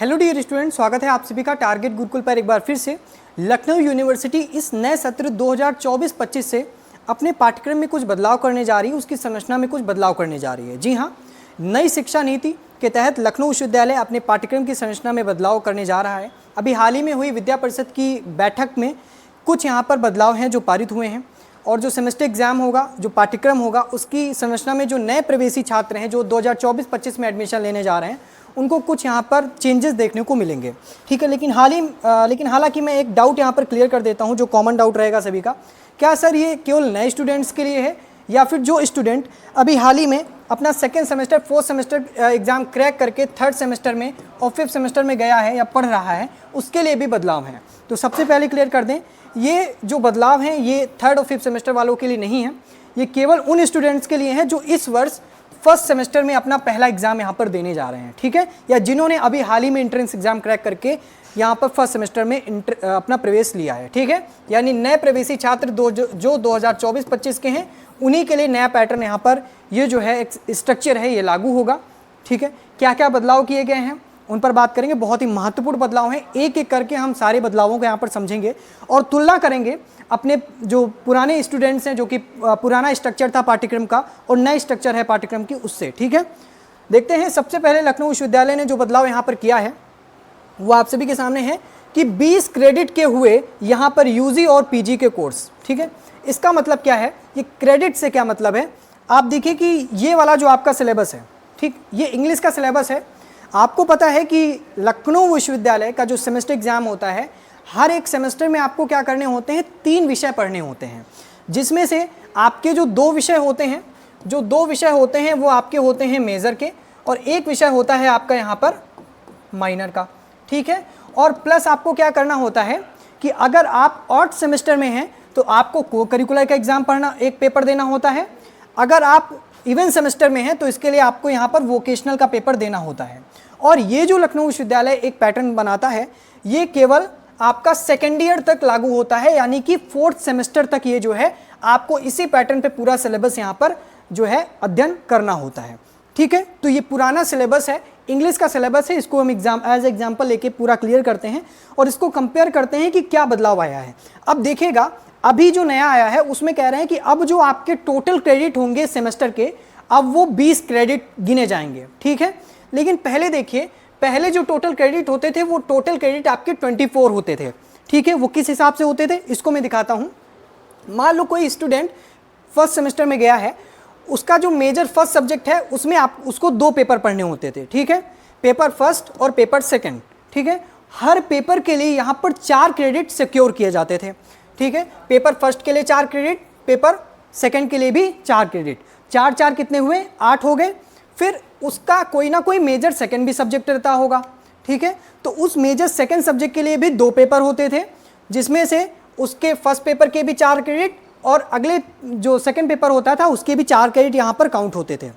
Hello dear student, स्वागत है आप सभी का टारगेट गुरुकुल पर एक बार फिर से। लखनऊ यूनिवर्सिटी इस नए सत्र 2024-25 से अपने पाठ्यक्रम में कुछ बदलाव करने जा रही है, उसकी संरचना में कुछ बदलाव करने जा रही है। जी हाँ, नई शिक्षा नीति के तहत लखनऊ विश्वविद्यालय अपने पाठ्यक्रम की संरचना में बदलाव करने जा रहा है। अभी हाल ही में हुई विद्या परिषद की बैठक में कुछ यहाँ पर बदलाव हैं जो पारित हुए हैं, और जो सेमेस्टर एग्जाम होगा, जो पाठ्यक्रम होगा, उसकी संरचना में जो नए प्रवेशी छात्र हैं जो 2024-25 में एडमिशन लेने जा रहे हैं, उनको कुछ यहाँ पर चेंजेस देखने को मिलेंगे। ठीक है, लेकिन हालांकि मैं एक डाउट यहाँ पर क्लियर कर देता हूँ जो कॉमन डाउट रहेगा सभी का। क्या सर ये केवल नए स्टूडेंट्स के लिए है, या फिर जो स्टूडेंट अभी हाल ही में अपना second semester fourth semester exam crack करके थर्ड सेमेस्टर में और फिफ्थ सेमेस्टर में गया है या पढ़ रहा है, उसके लिए भी बदलाव हैं? तो सबसे पहले क्लियर कर दें, ये जो बदलाव हैं ये थर्ड और फिफ्थ सेमेस्टर वालों के लिए नहीं है, ये केवल उन स्टूडेंट्स के लिए है जो इस वर्ष फर्स्ट सेमेस्टर में अपना पहला एग्जाम यहाँ पर देने जा रहे हैं। ठीक है, या जिन्होंने अभी हाल ही में एंट्रेंस एग्जाम क्रैक करके यहाँ पर फर्स्ट सेमेस्टर में अपना प्रवेश लिया है। ठीक है, यानी नए प्रवेशी छात्र जो 2024-25 के हैं, उन्हीं के लिए नया पैटर्न यहाँ पर ये जो है एक स्ट्रक्चर है ये लागू होगा। ठीक है, क्या क्या बदलाव किए गए हैं उन पर बात करेंगे। बहुत ही महत्वपूर्ण बदलाव हैं, एक एक करके हम सारे बदलावों को यहाँ पर समझेंगे और तुलना करेंगे अपने जो पुराने स्टूडेंट्स हैं, जो कि पुराना स्ट्रक्चर था पाठ्यक्रम का और नए स्ट्रक्चर है पाठ्यक्रम की, उससे। ठीक है, देखते हैं। सबसे पहले लखनऊ विश्वविद्यालय ने जो बदलाव यहाँ पर किया है वो आप सभी के सामने है कि 20 क्रेडिट के हुए यहाँ पर यूजी और पीजी के कोर्स। ठीक है, इसका मतलब क्या है, ये क्रेडिट से क्या मतलब है, आप देखिए कि ये वाला जो आपका सिलेबस है, ठीक, ये इंग्लिश का सिलेबस है। आपको पता है कि लखनऊ विश्वविद्यालय का जो सेमेस्टर एग्जाम होता है, हर एक सेमेस्टर में आपको क्या करने होते हैं, 3 विषय पढ़ने होते हैं, जिसमें से आपके जो 2 विषय होते हैं वो आपके होते हैं मेजर के, और एक विषय होता है आपका यहाँ पर माइनर का। ठीक है, और प्लस आपको क्या करना होता है कि अगर आप ऑड सेमेस्टर में हैं तो आपको को करिकुलर का एग्जाम पढ़ना, एक पेपर देना होता है। अगर आप इवन सेमेस्टर में हैं तो इसके लिए आपको यहाँ पर वोकेशनल का पेपर देना होता है। और ये जो लखनऊ विश्वविद्यालय एक पैटर्न बनाता है, ये केवल आपका सेकेंड ईयर तक लागू होता है, यानी कि फोर्थ सेमेस्टर तक ये जो है आपको इसी पैटर्न पे पूरा सिलेबस यहाँ पर जो है अध्ययन करना होता है। ठीक है, तो ये पुराना सिलेबस है, इंग्लिश का सिलेबस है, इसको हम एज एग्जाम्पल लेके पूरा क्लियर करते हैं और इसको कंपेयर करते हैं कि क्या बदलाव आया है। अब देखिएगा, अभी जो नया आया है उसमें कह रहे हैं कि अब जो आपके टोटल क्रेडिट होंगे सेमेस्टर के, अब वो 20 क्रेडिट गिने जाएंगे। ठीक है, लेकिन पहले देखिए, पहले जो टोटल क्रेडिट होते थे वो टोटल क्रेडिट आपके 24 होते थे। ठीक है, वो किस हिसाब से होते थे इसको मैं दिखाता हूँ। मान लो कोई स्टूडेंट फर्स्ट सेमेस्टर में गया है, उसका जो मेजर फर्स्ट सब्जेक्ट है उसमें आप उसको 2 पेपर पढ़ने होते थे। ठीक है, पेपर फर्स्ट और पेपर सेकेंड। ठीक है, हर पेपर के लिए यहाँ पर 4 क्रेडिट सिक्योर किए जाते थे। ठीक है, पेपर फर्स्ट के लिए 4 क्रेडिट, पेपर सेकेंड के लिए भी 4 क्रेडिट, 4 कितने हुए, 8 हो गए। फिर उसका कोई ना कोई मेजर सेकंड भी सब्जेक्ट रहता होगा। ठीक है, तो उस मेजर सेकंड सब्जेक्ट के लिए भी 2 पेपर होते थे, जिसमें से उसके फर्स्ट पेपर के भी 4 क्रेडिट और अगले जो सेकंड पेपर होता था उसके भी 4 क्रेडिट यहाँ पर काउंट होते थे।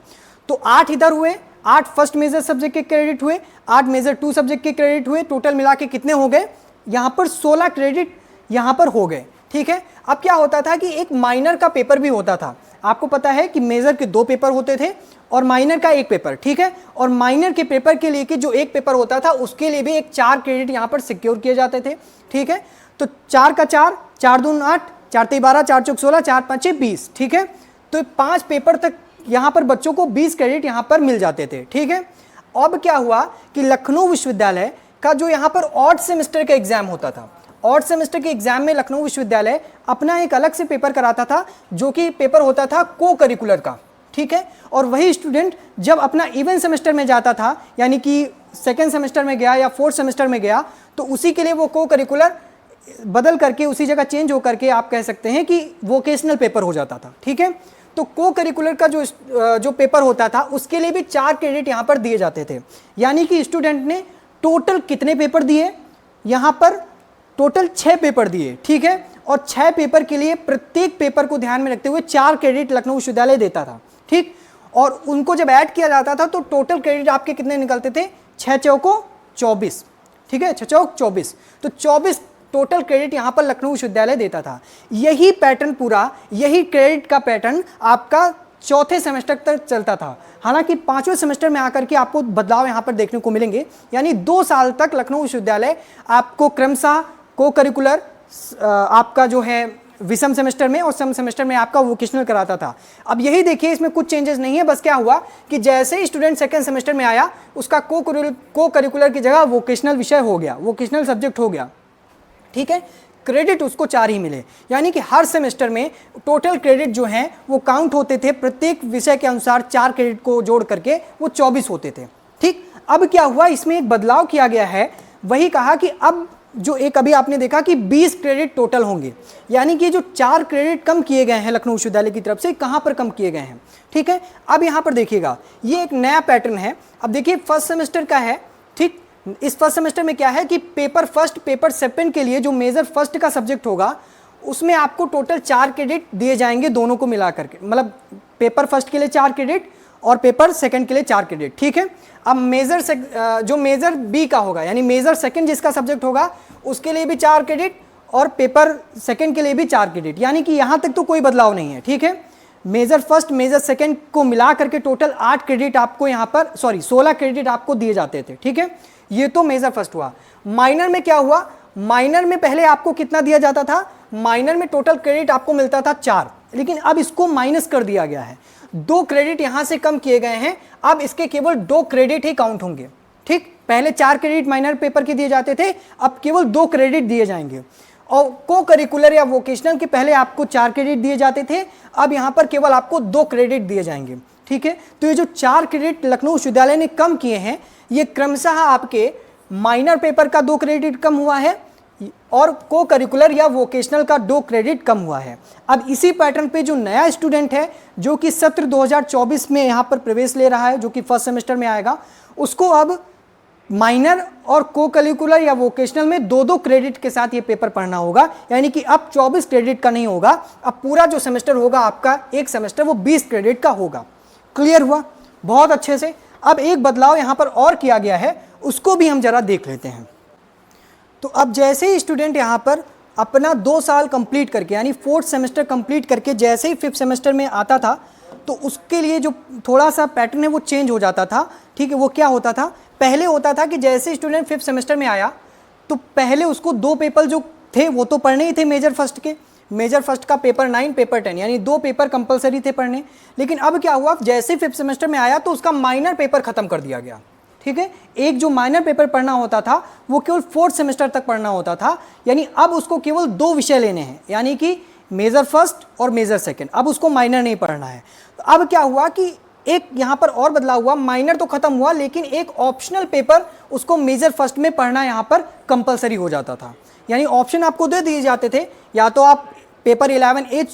तो 8 इधर हुए, 8 फर्स्ट मेजर सब्जेक्ट के क्रेडिट हुए, 8 मेजर 2 सब्जेक्ट के क्रेडिट हुए, टोटल मिला के कितने हो गए, यहाँ पर 16 क्रेडिट यहाँ पर हो गए। ठीक है, अब क्या होता था कि एक माइनर का पेपर भी होता था। आपको पता है कि मेजर के 2 पेपर होते थे और माइनर का 1 पेपर। ठीक है, और माइनर के पेपर के लिए कि जो 1 पेपर होता था उसके लिए भी एक 4 क्रेडिट यहाँ पर सिक्योर किए जाते थे। ठीक है, तो 4 का 4, 4 दून 8, 4 3 12, 4 चौक 16, 4 5 20। ठीक है, तो 5 पेपर तक यहाँ पर बच्चों को 20 क्रेडिट यहाँ पर मिल जाते थे। ठीक है, अब क्या हुआ कि लखनऊ विश्वविद्यालय का जो यहाँ पर ऑड सेमेस्टर का एग्जाम होता था, ऑड सेमेस्टर के एग्जाम में लखनऊ विश्वविद्यालय अपना एक अलग से पेपर कराता था, जो कि पेपर होता था को करिकुलर का। ठीक है, और वही स्टूडेंट जब अपना इवन सेमेस्टर में जाता था, यानी कि सेकेंड सेमेस्टर में गया या फोर्थ सेमेस्टर में गया, तो उसी के लिए वो को करिकुलर बदल करके उसी जगह चेंज हो करके आप कह सकते हैं कि वोकेशनल पेपर हो जाता था। ठीक है, तो को करिकुलर का जो पेपर होता था उसके लिए भी 4 क्रेडिट यहाँ पर दिए जाते थे, यानी कि स्टूडेंट ने टोटल कितने पेपर दिए, यहाँ पर टोटल 6 पेपर दिए। ठीक है, और 6 पेपर के लिए प्रत्येक पेपर को ध्यान में रखते हुए 4 क्रेडिट लखनऊ विश्वविद्यालय देता था। ठीक, और उनको जब ऐड किया जाता था तो टोटल क्रेडिट आपके कितने निकलते थे, 6 चौको 24। ठीक है, 6 चौक 24, तो 24 टोटल क्रेडिट यहाँ पर लखनऊ विश्वविद्यालय देता था। यही पैटर्न पूरा, यही क्रेडिट का पैटर्न आपका चौथे सेमेस्टर तक चलता था। हालांकि 5वें सेमेस्टर में आकर के आपको बदलाव यहाँ पर देखने को मिलेंगे, यानी 2 साल तक लखनऊ विश्वविद्यालय आपको क्रमशः को करिकुलर आपका जो है विषम सेमेस्टर में और सम सेमेस्टर में आपका वोकेशनल कराता था। अब यही देखिए, इसमें कुछ चेंजेस नहीं है, बस क्या हुआ कि जैसे ही स्टूडेंट सेकेंड सेमेस्टर में आया उसका को करिकुलर की जगह वोकेशनल विषय हो गया, वोकेशनल सब्जेक्ट हो गया। ठीक है, क्रेडिट उसको 4 ही मिले, यानी कि हर सेमेस्टर में टोटल क्रेडिट जो हैं वो काउंट होते थे, प्रत्येक विषय के अनुसार 4 क्रेडिट को जोड़ करके वो 24 होते थे। ठीक, अब क्या हुआ, इसमें एक बदलाव किया गया है, वही कहा कि अब जो एक अभी आपने देखा कि 20 क्रेडिट टोटल होंगे, यानी कि जो 4 क्रेडिट कम किए गए हैं लखनऊ विश्वविद्यालय की तरफ से, कहाँ पर कम किए गए हैं। ठीक है, अब यहाँ पर देखिएगा, ये एक नया पैटर्न है। अब देखिए फर्स्ट सेमेस्टर का है। ठीक, इस फर्स्ट सेमेस्टर में क्या है कि पेपर फर्स्ट पेपर सेकंड के लिए जो मेजर फर्स्ट का सब्जेक्ट होगा उसमें आपको टोटल 4 क्रेडिट दिए जाएंगे दोनों को मिला करके, मतलब पेपर फर्स्ट के लिए 4 क्रेडिट और पेपर सेकंड के लिए 4 क्रेडिट। ठीक है, अब जो मेजर बी का होगा, यानी मेजर सेकंड जिसका सब्जेक्ट होगा उसके लिए भी 4 क्रेडिट और पेपर सेकंड के लिए भी 4 क्रेडिट, यानी कि यहाँ तक तो कोई बदलाव नहीं है। ठीक है, मेजर फर्स्ट मेजर सेकंड को मिला करके टोटल 8 क्रेडिट आपको यहाँ पर 16 क्रेडिट आपको दिए जाते थे। ठीक है, ये तो मेजर फर्स्ट हुआ। माइनर में क्या हुआ, माइनर में पहले आपको कितना दिया जाता था, माइनर में टोटल क्रेडिट आपको मिलता था 4, लेकिन अब इसको माइनस कर दिया गया है, 2 क्रेडिट यहां से कम किए गए हैं, अब इसके केवल 2 क्रेडिट ही काउंट होंगे। ठीक, पहले 4 क्रेडिट माइनर पेपर के दिए जाते थे, अब केवल 2 क्रेडिट दिए जाएंगे। और को करिकुलर या वोकेशनल के पहले आपको 4 क्रेडिट दिए जाते थे, अब यहां पर केवल आपको 2 क्रेडिट दिए जाएंगे। ठीक है, तो ये जो 4 क्रेडिट लखनऊ विश्वविद्यालय ने कम किए हैं, ये क्रमशः आपके माइनर पेपर का 2 क्रेडिट कम हुआ है और को करिकुलर या वोकेशनल का 2 क्रेडिट कम हुआ है। अब इसी पैटर्न पे जो नया स्टूडेंट है जो कि सत्र 2024 में यहाँ पर प्रवेश ले रहा है, जो कि फर्स्ट सेमेस्टर में आएगा, उसको अब माइनर और को करिकुलर या वोकेशनल में 2-2 क्रेडिट के साथ ये पेपर पढ़ना होगा, यानी कि अब 24 क्रेडिट का नहीं होगा, अब पूरा जो सेमेस्टर होगा आपका एक सेमेस्टर वो 20 क्रेडिट का होगा। क्लियर हुआ बहुत अच्छे से। अब एक बदलाव यहाँ पर और किया गया है, उसको भी हम जरा देख लेते हैं। तो अब जैसे ही स्टूडेंट यहाँ पर अपना 2 साल कंप्लीट करके, यानी 4th सेमेस्टर कंप्लीट करके जैसे ही 5th सेमेस्टर में आता था, तो उसके लिए जो थोड़ा सा पैटर्न है वो चेंज हो जाता था। ठीक है, वो क्या होता था, पहले होता था कि जैसे स्टूडेंट 5th सेमेस्टर में आया तो पहले उसको 2 पेपर जो थे वो तो पढ़ने ही थे मेजर फर्स्ट के, मेजर फर्स्ट का पेपर 9 पेपर 10, यानी 2 पेपर कंपलसरी थे पढ़ने। लेकिन अब क्या हुआ, जैसे 5th सेमेस्टर में आया तो उसका माइनर पेपर खत्म कर दिया गया। ठीक है, एक जो माइनर पेपर पढ़ना होता था वो केवल 4th सेमेस्टर तक पढ़ना होता था, यानी अब उसको केवल 2 विषय लेने हैं, यानी कि मेजर फर्स्ट और मेजर सेकंड, अब उसको माइनर नहीं पढ़ना है। तो अब क्या हुआ कि एक यहाँ पर और बदलाव हुआ, माइनर तो खत्म हुआ लेकिन एक ऑप्शनल पेपर उसको मेजर फर्स्ट में पढ़ना यहाँ पर कंपलसरी हो जाता था। यानी ऑप्शन आपको दे दिए जाते थे, या तो आप पेपर 11A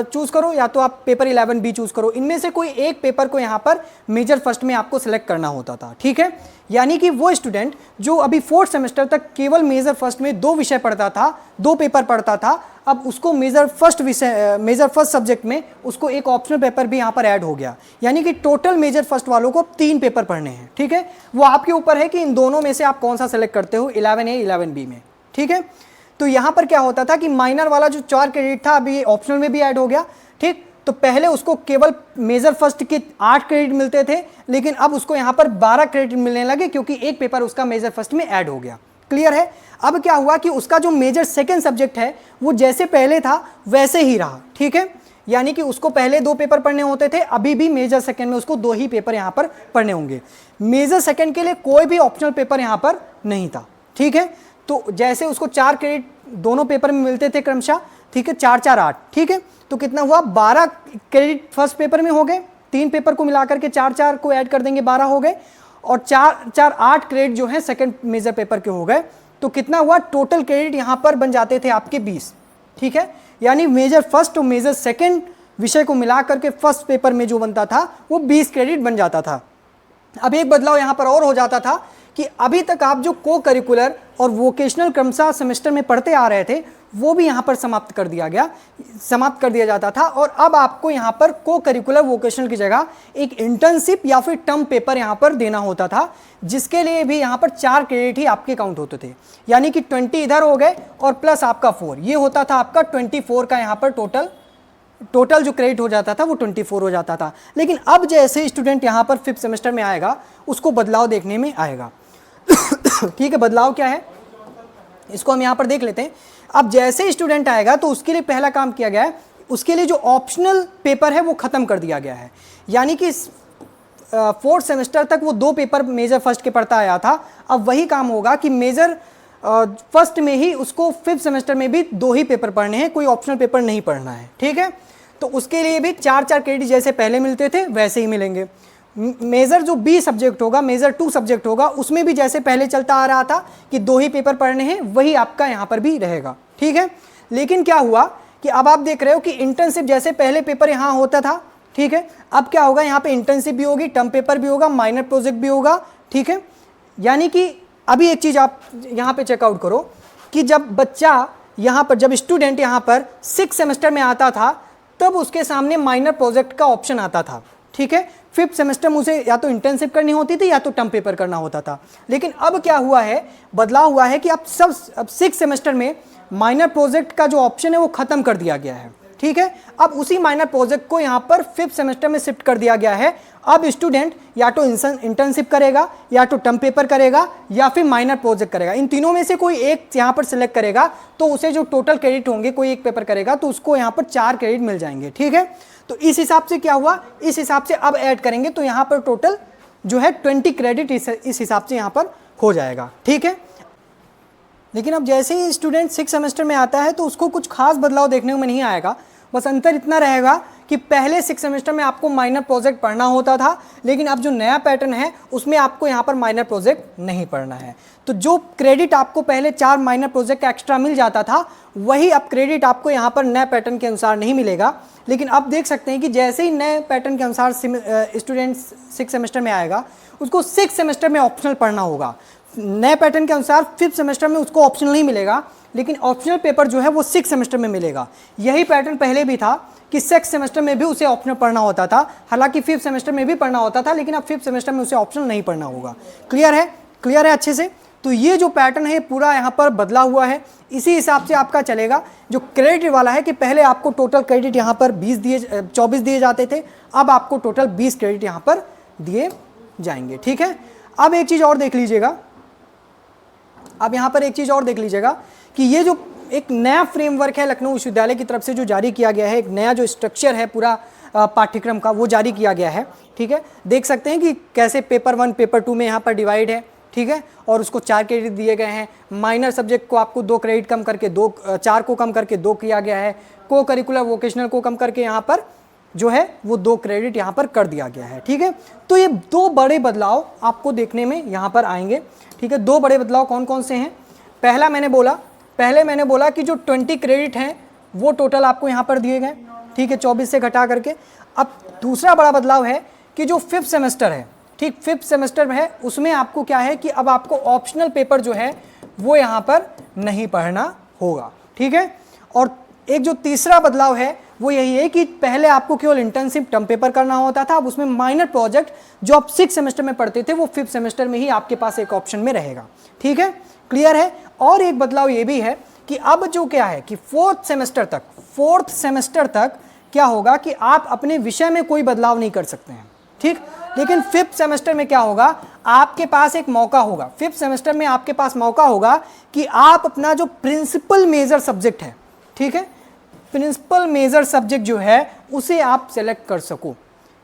चूज़ करो या तो आप पेपर 11B चूज़ करो, इनमें से कोई एक पेपर को यहाँ पर मेजर फर्स्ट में आपको सेलेक्ट करना होता था। ठीक है, यानी कि वो स्टूडेंट जो अभी 4th सेमेस्टर तक केवल मेजर फर्स्ट में 2 विषय पढ़ता था, 2 पेपर पढ़ता था, अब उसको मेजर फर्स्ट सब्जेक्ट में उसको एक ऑप्शनल पेपर भी यहाँ पर ऐड हो गया, यानी कि टोटल मेजर फर्स्ट वालों को 3 पेपर पढ़ने हैं। ठीक है, वो आपके ऊपर है कि इन दोनों में से आप कौन सा सेलेक्ट करते हो 11A 11B में। ठीक है, तो यहाँ पर क्या होता था कि माइनर वाला जो 4 क्रेडिट था अभी ऑप्शनल में भी ऐड हो गया। ठीक, तो पहले उसको केवल मेजर फर्स्ट के 8 क्रेडिट मिलते थे, लेकिन अब उसको यहाँ पर 12 क्रेडिट मिलने लगे क्योंकि एक पेपर उसका मेजर फर्स्ट में ऐड हो गया। क्लियर है। अब क्या हुआ कि उसका जो मेजर सेकंड सब्जेक्ट है वो जैसे पहले था वैसे ही रहा। ठीक है, यानी कि उसको पहले 2 पेपर पढ़ने होते थे, अभी भी मेजर सेकंड में उसको 2 ही पेपर यहाँ पर पढ़ने होंगे। मेजर सेकंड के लिए कोई भी ऑप्शनल पेपर यहाँ पर नहीं था। ठीक है, तो जैसे उसको 4 क्रेडिट दोनों पेपर में मिलते थे क्रमशः, ठीक है, 4-4 8। ठीक है, तो कितना हुआ, 12 क्रेडिट फर्स्ट पेपर में हो गए, 3 पेपर को मिलाकर के 4-4 को ऐड कर देंगे 12 हो गए, और 4-4 8 क्रेडिट जो है सेकंड मेजर पेपर के हो गए। तो कितना हुआ, टोटल क्रेडिट यहाँ पर बन जाते थे आपके 20। ठीक है, यानी मेजर फर्स्ट और मेजर सेकंड विषय को मिला करके फर्स्ट पेपर में जो बनता था वो 20 क्रेडिट बन जाता था। अब एक बदलाव यहाँ पर और हो जाता था कि अभी तक आप जो को करिकुलर और वोकेशनल क्रमशः सेमेस्टर में पढ़ते आ रहे थे वो भी यहाँ पर समाप्त कर दिया जाता था, और अब आपको यहाँ पर को करिकुलर वोकेशनल की जगह एक इंटर्नशिप या फिर टर्म पेपर यहाँ पर देना होता था, जिसके लिए भी यहाँ पर 4 क्रेडिट ही आपके काउंट होते थे, यानी कि 20 इधर हो गए और प्लस आपका 4, ये होता था आपका 24 का यहाँ पर टोटल टोटल जो क्रेडिट हो जाता था वो 24 हो जाता था। लेकिन अब जैसे स्टूडेंट यहाँ पर 5th सेमेस्टर में आएगा उसको बदलाव देखने में आएगा। ठीक है, बदलाव क्या है इसको हम यहाँ पर देख लेते हैं। अब जैसे स्टूडेंट आएगा तो उसके लिए पहला काम किया गया है, उसके लिए जो ऑप्शनल पेपर है वो ख़त्म कर दिया गया है। यानी कि 4th सेमेस्टर तक वो 2 पेपर मेजर फर्स्ट के पढ़ता आया था, अब वही काम होगा कि मेजर फर्स्ट में ही उसको 5th सेमेस्टर में भी 2 ही पेपर पढ़ने हैं, कोई ऑप्शनल पेपर नहीं पढ़ना है। ठीक है, तो उसके लिए भी 4-4 क्रेडिट जैसे पहले मिलते थे वैसे ही मिलेंगे। मेजर जो बी सब्जेक्ट होगा, मेजर 2 सब्जेक्ट होगा, उसमें भी जैसे पहले चलता आ रहा था कि 2 ही पेपर पढ़ने हैं, वही आपका यहाँ पर भी रहेगा। ठीक है, लेकिन क्या हुआ कि अब आप देख रहे हो कि इंटर्नशिप जैसे पहले पेपर यहाँ होता था, ठीक है, अब क्या होगा यहाँ पे इंटर्नशिप भी होगी, टर्म पेपर भी होगा, माइनर प्रोजेक्ट भी होगा। ठीक है, यानी कि अभी एक चीज़ आप यहाँ पे चेकआउट करो कि जब बच्चा यहाँ पर, जब स्टूडेंट यहाँ पर 6th सेमेस्टर में आता था तब उसके सामने माइनर प्रोजेक्ट का ऑप्शन आता था। ठीक है, 5th सेमेस्टर में उसे या तो इंटर्नशिप करनी होती थी या तो टर्म पेपर करना होता था। लेकिन अब क्या हुआ है, बदलाव हुआ है कि अब 6th सेमेस्टर में माइनर प्रोजेक्ट का जो ऑप्शन है वो ख़त्म कर दिया गया है। ठीक है, अब उसी माइनर प्रोजेक्ट को यहाँ पर 5th सेमेस्टर में शिफ्ट कर दिया गया है। अब स्टूडेंट या तो इंटर्नशिप करेगा या तो टर्म पेपर करेगा या फिर माइनर प्रोजेक्ट करेगा, इन तीनों में से कोई एक यहाँ पर सिलेक्ट करेगा तो उसे जो टोटल क्रेडिट होंगे, कोई एक पेपर करेगा तो उसको यहाँ पर 4 क्रेडिट मिल जाएंगे। ठीक है, तो इस हिसाब से क्या हुआ, इस हिसाब से अब ऐड करेंगे तो यहाँ पर टोटल जो है 20 क्रेडिट इस हिसाब से यहाँ पर हो जाएगा। ठीक है, लेकिन अब जैसे ही स्टूडेंट 6th सेमेस्टर में आता है तो उसको कुछ खास बदलाव देखने में नहीं आएगा। बस अंतर इतना रहेगा कि पहले 6th सेमेस्टर में आपको माइनर प्रोजेक्ट पढ़ना होता था, लेकिन अब जो नया पैटर्न है उसमें आपको यहाँ पर माइनर प्रोजेक्ट नहीं पढ़ना है। तो जो क्रेडिट आपको पहले 4 माइनर प्रोजेक्ट का एक्स्ट्रा मिल जाता था, वही अब क्रेडिट आपको यहाँ पर नए पैटर्न के अनुसार नहीं मिलेगा। लेकिन अब देख सकते हैं कि जैसे ही नए पैटर्न के अनुसार स्टूडेंट 6th सेमेस्टर में आएगा उसको 6th सेमेस्टर में ऑप्शनल पढ़ना होगा। नए पैटर्न के अनुसार 5th सेमेस्टर में उसको ऑप्शनल नहीं मिलेगा, लेकिन ऑप्शनल पेपर जो है वो 6th सेमेस्टर में मिलेगा। यही पैटर्न पहले भी था कि 6th सेमेस्टर में भी उसे ऑप्शनल पढ़ना होता था, हालांकि 5th सेमेस्टर में भी पढ़ना होता था, लेकिन अब 5th सेमेस्टर में उसे ऑप्शनल नहीं पढ़ना होगा। क्लियर है, क्लियर है अच्छे से। तो ये जो पैटर्न है पूरा यहाँ पर बदला हुआ है, इसी हिसाब से आपका चलेगा। जो क्रेडिट वाला है कि पहले आपको टोटल क्रेडिट यहाँ पर 24 दिए जाते थे, अब आपको टोटल 20 क्रेडिट यहाँ पर दिए जाएंगे। ठीक है, अब एक चीज़ और देख लीजिएगा, अब यहाँ पर एक चीज़ और देख लीजिएगा कि ये जो एक नया फ्रेमवर्क है लखनऊ विश्वविद्यालय की तरफ से जो जारी किया गया है, एक नया जो स्ट्रक्चर है पूरा पाठ्यक्रम का वो जारी किया गया है। ठीक है, देख सकते हैं कि कैसे पेपर 1 पेपर 2 में यहाँ पर डिवाइड है। ठीक है, और उसको 4 क्रेडिट दिए गए हैं। माइनर सब्जेक्ट को आपको 2 क्रेडिट कम करके 4 को कम करके 2 किया गया है। को करिकुलर वोकेशनल को कम करके यहाँ पर जो है वो 2 क्रेडिट यहाँ पर कर दिया गया है। ठीक है, तो ये 2 बड़े बदलाव आपको देखने में यहाँ पर आएंगे। ठीक है, 2 बड़े बदलाव कौन कौन से हैं? पहले मैंने बोला कि जो 20 क्रेडिट हैं वो टोटल आपको यहाँ पर दिए गए। ठीक है, 24 से घटा करके। अब दूसरा बड़ा बदलाव है कि जो 5th सेमेस्टर है, ठीक 5th सेमेस्टर में है, उसमें आपको क्या है कि अब आपको ऑप्शनल पेपर जो है वो यहाँ पर नहीं पढ़ना होगा। ठीक है, और एक जो तीसरा बदलाव है वो यही है कि पहले आपको केवल इंटर्नशिप टर्म पेपर करना होता था, अब उसमें माइनर प्रोजेक्ट जो आप 6th सेमेस्टर में पढ़ते थे वो 5th सेमेस्टर में ही आपके पास एक ऑप्शन में रहेगा। ठीक है, क्लियर है। और एक बदलाव ये भी है कि अब जो क्या है कि 4th सेमेस्टर तक क्या होगा कि आप अपने विषय में कोई बदलाव नहीं कर सकते हैं। ठीक, लेकिन 5th सेमेस्टर में क्या होगा, आपके पास एक मौका होगा। 5th सेमेस्टर में आपके पास मौका होगा कि आप अपना जो प्रिंसिपल मेजर सब्जेक्ट है, ठीक है, प्रिंसिपल मेजर सब्जेक्ट जो है उसे आप सेलेक्ट कर सको।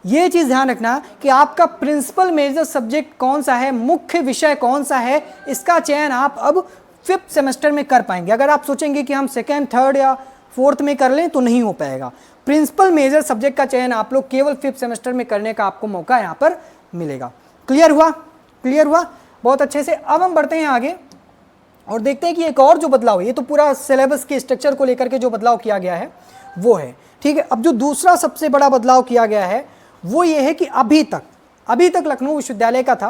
ये चीज़ ध्यान रखना कि आपका प्रिंसिपल मेजर सब्जेक्ट कौन सा है, मुख्य विषय कौन सा है, इसका चयन आप अब 5th सेमेस्टर में कर पाएंगे। अगर आप सोचेंगे कि हम 2nd, 3rd या 4th में कर लें तो नहीं हो पाएगा। प्रिंसिपल मेजर सब्जेक्ट का चयन आप लोग केवल 5th सेमेस्टर में करने का आपको मौका यहाँ पर मिलेगा। क्लियर हुआ? क्लियर हुआ, बहुत अच्छे से। अब हम बढ़ते हैं आगे और देखते हैं कि एक और जो बदलाव है, ये तो पूरा सिलेबस के स्ट्रक्चर को लेकर के जो बदलाव किया गया है वो है। ठीक है, अब जो दूसरा सबसे बड़ा बदलाव किया गया है वो ये है कि अभी तक लखनऊ विश्वविद्यालय का था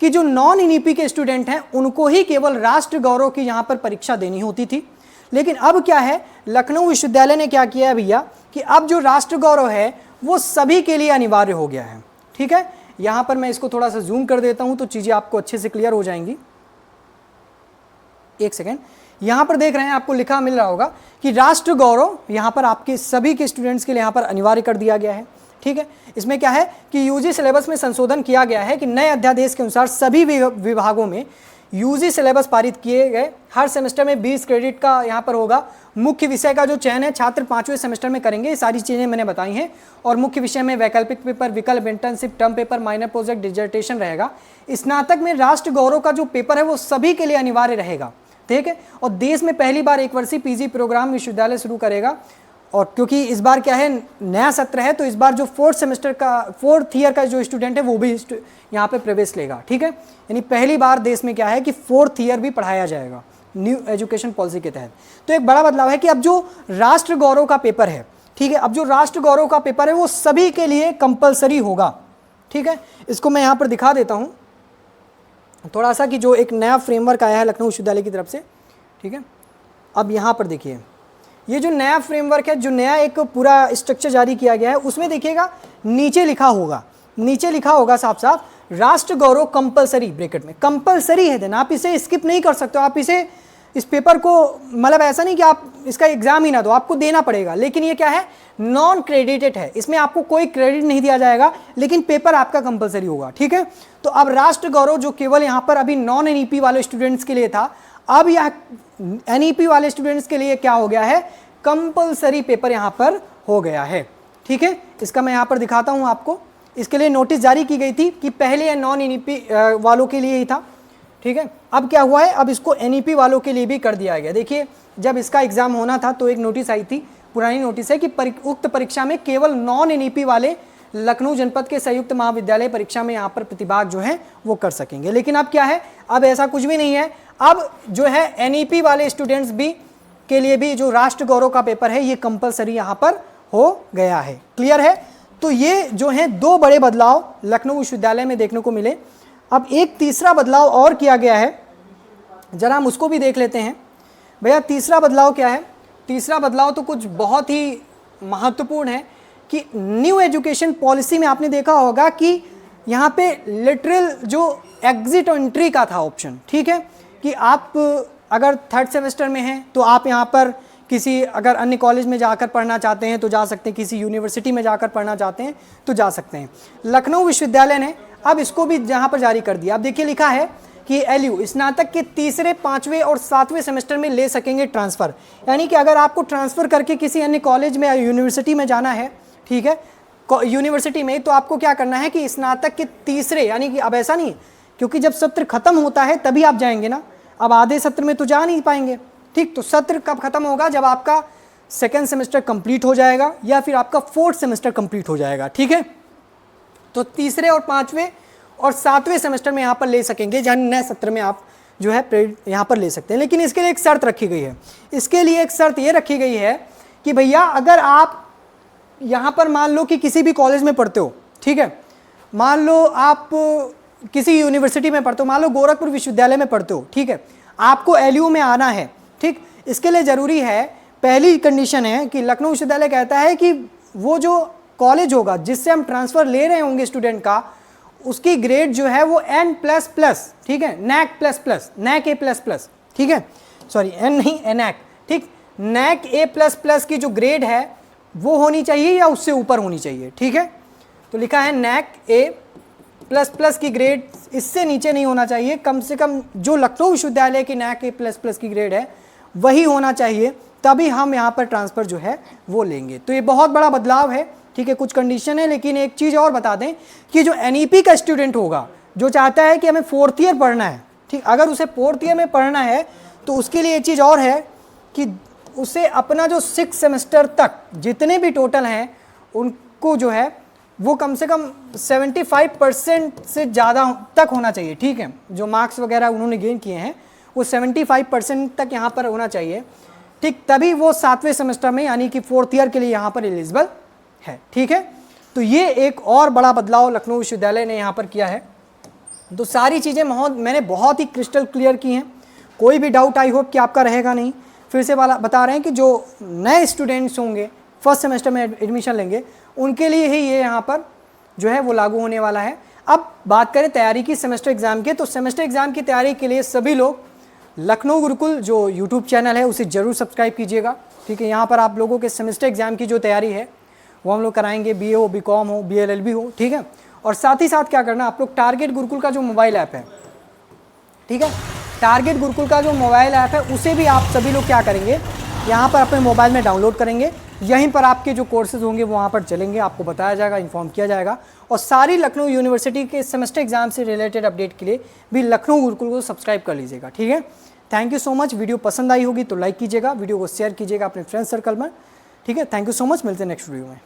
कि जो नॉन एनईपी के स्टूडेंट हैं उनको ही केवल राष्ट्र गौरव की यहाँ पर परीक्षा देनी होती थी। लेकिन अब क्या है, लखनऊ विश्वविद्यालय ने क्या किया है भैया कि अब जो राष्ट्र गौरव है वो सभी के लिए अनिवार्य हो गया है। ठीक है, यहाँ पर मैं इसको थोड़ा सा जूम कर देता हूँ तो चीज़ें आपको अच्छे से क्लियर हो जाएंगी। एक सेकेंड, यहाँ पर देख रहे हैं आपको लिखा मिल रहा होगा कि राष्ट्र गौरव यहाँ पर आपके सभी के स्टूडेंट्स के लिए यहाँ पर अनिवार्य कर दिया गया है। ठीक है, इसमें क्या है कि यूजी सिलेबस में संशोधन किया गया है कि नए अध्यादेश के अनुसार सभी विभागों में यूजी सिलेबस पारित किए गए। हर सेमेस्टर में 20 क्रेडिट का यहाँ पर होगा। मुख्य विषय का जो चयन है छात्र 5वें सेमेस्टर में करेंगे, ये सारी चीज़ें मैंने बताई हैं। और मुख्य विषय में वैकल्पिक पेपर, विकल्प, internship, term paper, minor project, dissertation रहेगा। स्नातक में राष्ट्र गौरव का जो पेपर है वो सभी के लिए अनिवार्य रहेगा। ठीक है, और देश में पहली बार 1 वर्षीय पीजी प्रोग्राम विश्वविद्यालय शुरू करेगा। और क्योंकि इस बार क्या है, नया सत्र है, तो इस बार जो 4th ईयर का जो स्टूडेंट है वो भी यहाँ पे प्रवेश लेगा। ठीक है, यानी पहली बार देश में क्या है कि 4th ईयर भी पढ़ाया जाएगा न्यू एजुकेशन पॉलिसी के तहत। तो एक बड़ा बदलाव है कि अब जो राष्ट्र गौरव का पेपर है, ठीक है, अब जो राष्ट्र गौरव का पेपर है वो सभी के लिए कंपलसरी होगा। ठीक है, इसको मैं यहाँ पर दिखा देता हूँ थोड़ा सा कि जो एक नया फ्रेमवर्क आया है लखनऊ विश्वविद्यालय की तरफ से। ठीक है, अब यहाँ पर देखिए, ये जो नया फ्रेमवर्क है, जो नया एक पूरा स्ट्रक्चर जारी किया गया है, उसमें देखिएगा नीचे लिखा होगा साफ साफ राष्ट्र गौरव कंपलसरी, ब्रैकेट में कंपलसरी है देना। आप इसे स्किप नहीं कर सकते हो। आप इस पेपर को मतलब ऐसा नहीं कि आप इसका एग्जाम ही ना दो, आपको देना पड़ेगा। लेकिन ये क्या है, नॉन क्रेडिटेड है, इसमें आपको कोई क्रेडिट नहीं दिया जाएगा, लेकिन पेपर आपका कंपलसरी होगा। ठीक है, तो अब राष्ट्र गौरव जो केवल यहाँ पर अभी नॉन एनईपी वाले स्टूडेंट्स के लिए था, अब यह एनईपी वाले स्टूडेंट्स के लिए क्या हो गया है, कंपलसरी पेपर यहाँ पर हो गया है। ठीक है, इसका मैं यहाँ पर दिखाता हूँ आपको। इसके लिए नोटिस जारी की गई थी कि पहले नॉन एनईपी वालों के लिए ही था। ठीक है, अब क्या हुआ है, अब इसको एनईपी वालों के लिए भी कर दिया गया। देखिए, जब इसका एग्जाम होना था तो एक नोटिस आई थी, पुरानी नोटिस है कि उक्त परीक्षा में केवल नॉन एनईपी वाले लखनऊ जनपद के संयुक्त महाविद्यालय परीक्षा में यहाँ पर प्रतिभाग जो है वो कर सकेंगे। लेकिन अब क्या है, अब ऐसा कुछ भी नहीं है। अब जो है एनईपी वाले स्टूडेंट्स भी के लिए भी जो राष्ट्र गौरव का पेपर है ये कंपलसरी यहाँ पर हो गया है। क्लियर है? तो ये जो है 2 बड़े बदलाव लखनऊ विश्वविद्यालय में देखने को मिले। अब एक तीसरा बदलाव और किया गया है, जरा हम उसको भी देख लेते हैं। भैया तीसरा बदलाव क्या है? तीसरा बदलाव तो कुछ बहुत ही महत्वपूर्ण है कि न्यू एजुकेशन पॉलिसी में आपने देखा होगा कि यहाँ पे लिटरल जो एग्जिट एंट्री का था ऑप्शन, ठीक है, कि आप अगर 3rd सेमेस्टर में हैं तो आप यहाँ पर किसी अगर अन्य कॉलेज में जाकर पढ़ना चाहते हैं तो जा सकते हैं, किसी यूनिवर्सिटी में जाकर पढ़ना चाहते हैं तो जा सकते हैं। लखनऊ विश्वविद्यालय ने अब इसको भी यहाँ पर जारी कर दिया। अब देखिए लिखा है कि एलयू स्नातक के 3रे, 5वें और 7वें सेमेस्टर में ले सकेंगे ट्रांसफ़र। यानी कि अगर आपको ट्रांसफ़र करके किसी अन्य कॉलेज में या यूनिवर्सिटी में जाना है, ठीक है, यूनिवर्सिटी में, तो आपको क्या करना है कि स्नातक के 3रे, यानी कि अब ऐसा नहीं, क्योंकि जब सत्र खत्म होता है तभी आप जाएंगे ना, अब आधे सत्र में तो जा नहीं पाएंगे। ठीक, तो सत्र कब खत्म होगा? जब आपका 2nd सेमेस्टर कंप्लीट हो जाएगा या फिर आपका 4th सेमेस्टर कंप्लीट हो जाएगा। ठीक है, तो 3रे और 5वें और 7वें सेमेस्टर में यहाँ पर ले सकेंगे, यानी नए सत्र में आप जो है यहाँ पर ले सकते हैं। लेकिन इसके लिए एक शर्त रखी गई है। इसके लिए एक शर्त ये रखी गई है कि भैया अगर आप यहाँ पर मान लो कि किसी भी कॉलेज में पढ़ते हो, ठीक है, मान लो आप किसी यूनिवर्सिटी में पढ़ते हो, मान लो गोरखपुर विश्वविद्यालय में पढ़ते हो, ठीक है, आपको एलयू में आना है। ठीक, इसके लिए ज़रूरी है, पहली कंडीशन है कि लखनऊ विश्वविद्यालय कहता है कि वो जो कॉलेज होगा जिससे हम ट्रांसफ़र ले रहे होंगे स्टूडेंट का, उसकी ग्रेड जो है वो N++, ठीक है, NAC A++, ठीक है, सॉरी N नहीं NAC, ठीक, NAC A++ की जो ग्रेड है वो होनी चाहिए या उससे ऊपर होनी चाहिए। ठीक है, तो लिखा है NAC A++ की ग्रेड इससे नीचे नहीं होना चाहिए, कम से कम जो लखनऊ विश्वविद्यालय की NAC A++ की ग्रेड है वही होना चाहिए, तभी हम यहाँ पर ट्रांसफ़र जो है वो लेंगे। तो ये बहुत बड़ा बदलाव है। ठीक है, कुछ कंडीशन है, लेकिन एक चीज़ और बता दें कि जो एनईपी का स्टूडेंट होगा जो चाहता है कि हमें 4th ईयर पढ़ना है, ठीक, अगर उसे 4th ईयर में पढ़ना है तो उसके लिए एक चीज़ और है कि उसे अपना जो 6 सेमेस्टर तक जितने भी टोटल हैं उनको जो है वो कम से कम 75% से ज़्यादा तक होना चाहिए। ठीक है, जो मार्क्स वगैरह उन्होंने गेन किए हैं वो 75% तक यहाँ पर होना चाहिए। ठीक, तभी वो 7वें सेमेस्टर में यानी कि 4th ईयर के लिए यहाँ पर एलिजिबल है। ठीक है, तो ये एक और बड़ा बदलाव लखनऊ विश्वविद्यालय ने यहाँ पर किया है। तो सारी चीज़ें मैंने बहुत ही क्रिस्टल क्लियर की हैं, कोई भी डाउट आई होप कि आपका रहेगा नहीं। फिर से बता रहे हैं कि जो नए स्टूडेंट्स होंगे 1st सेमेस्टर में एडमिशन लेंगे उनके लिए ही ये यहाँ पर जो है वो लागू होने वाला है। अब बात करें तैयारी की सेमेस्टर एग्ज़ाम की, तो सेमेस्टर एग्ज़ाम की तैयारी के लिए सभी लोग लखनऊ गुरुकुल जो यूट्यूब चैनल है उसे ज़रूर सब्सक्राइब कीजिएगा, ठीक है। यहाँ पर आप लोगों के सेमेस्टर एग्जाम की जो तैयारी है वो हम लोग कराएंगे, BA हो, BCom हो, BLLB हो, ठीक है। और साथ ही साथ क्या करना, आप लोग टारगेट गुरुकुल का जो मोबाइल ऐप है, ठीक है, टारगेट गुरुकुल का जो मोबाइल ऐप है उसे भी आप सभी लोग क्या करेंगे, यहाँ पर अपने मोबाइल में डाउनलोड करेंगे। यहीं पर आपके जो कोर्सेज होंगे वो वहाँ पर चलेंगे, आपको बताया जाएगा, इन्फॉर्म किया जाएगा। और सारी लखनऊ यूनिवर्सिटी के सेमेस्टर एग्जाम से रिलेटेड अपडेट के लिए भी लखनऊ गुरुकुल को सब्सक्राइब कर लीजिएगा, ठीक है। Thank you so much. Video पसंद आई होगी तो लाइक कीजिएगा, वीडियो को शेयर कीजिएगा अपने फ्रेंड सर्कल में, ठीक है। थैंक यू सो मच, मिलते हैं नेक्स्ट वीडियो में।